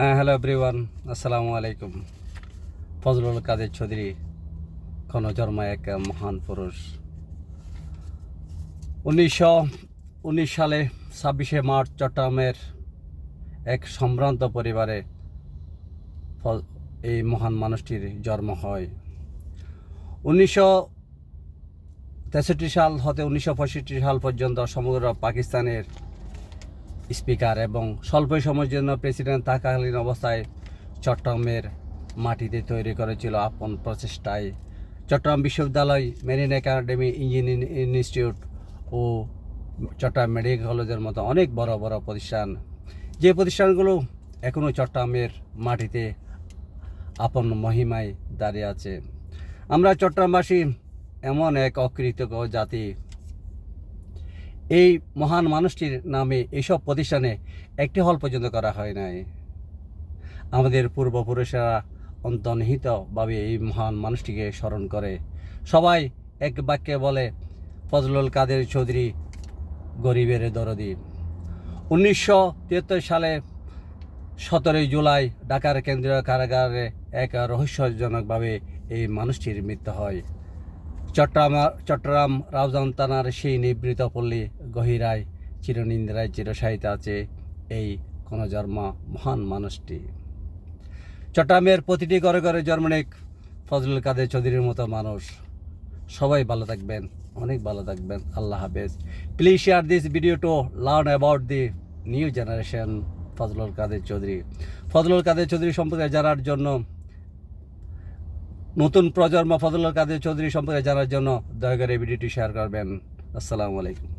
Hello everyone, আসসালামু আলাইকুম। ফজলুল কাদের চৌধুরী জন্ম এক মহান পুরুষ। 1919 সালে 26শে মার্চ চট্টগ্রামের এক সম্ভ্রান্ত পরিবারে এই মহান মানুষটির জন্ম হয়। 1963 সাল হতে 1965 সাল পর্যন্ত সমগ্র পাকিস্তানের স্পিকার এবং স্বল্প সময়ের জন্য প্রেসিডেন্ট থাকাকালীন অবস্থায় চট্টগ্রামের মাটিতে তৈরি করেছিল আপন প্রচেষ্টায় চট্টগ্রাম বিশ্ববিদ্যালয়, মেরিন একাডেমি, ইঞ্জিনিয়ারিং ইনস্টিটিউট ও চট্টগ্রাম মেডিকেল কলেজের মতো অনেক বড় বড় প্রতিষ্ঠান, যে প্রতিষ্ঠানগুলো এখনও চট্টগ্রামের মাটিতে আপন মহিমায় দাঁড়িয়ে আছে। আমরা চট্টগ্রামবাসী এমন এক অকৃতজ্ঞ জাতি, এই মহান মানুষটির নামে এইসব প্রতিষ্ঠানে একটি হল পর্যন্ত করা হয় নাই। আমাদের পূর্বপুরুষেরা অন্তর্নিহিতভাবে এই মহান মানুষটিকে স্মরণ করে। সবাই এক বাক্যে বলে, ফজলুল কাদের চৌধুরী গরিবের দরদি। 1973 সালে 17 জুলাই ঢাকার কেন্দ্রীয় কারাগারে এক রহস্যজনকভাবে এই মানুষটির মৃত্যু হয়। চট্টগ্রাম রাউজান থানার সেই নিবৃত পল্লী গহিরায় চিরনিন্দ্রায় চিরসাহিত আছে এই জন্ম মহান মানুষটি। চট্টগ্রামের প্রতিটি ঘরে ঘরে জন্ম নেক ফজলুল কাদের চৌধুরীর মতো মানুষ। সবাই ভালো থাকবেন, অনেক ভালো থাকবেন। আল্লাহ হাফেজ। Please share this video to learn about the new generation Fazlul Kader Chowdhury. Fazlul Kader Chowdhury সম্পর্কে জানার জন্য, নতুন প্রজন্ম ফজলুল কাদের চৌধুরী সম্পর্কে জানার জন্য দয়া করে ভিডিওটি শেয়ার করবেন। আসসালামু আলাইকুম।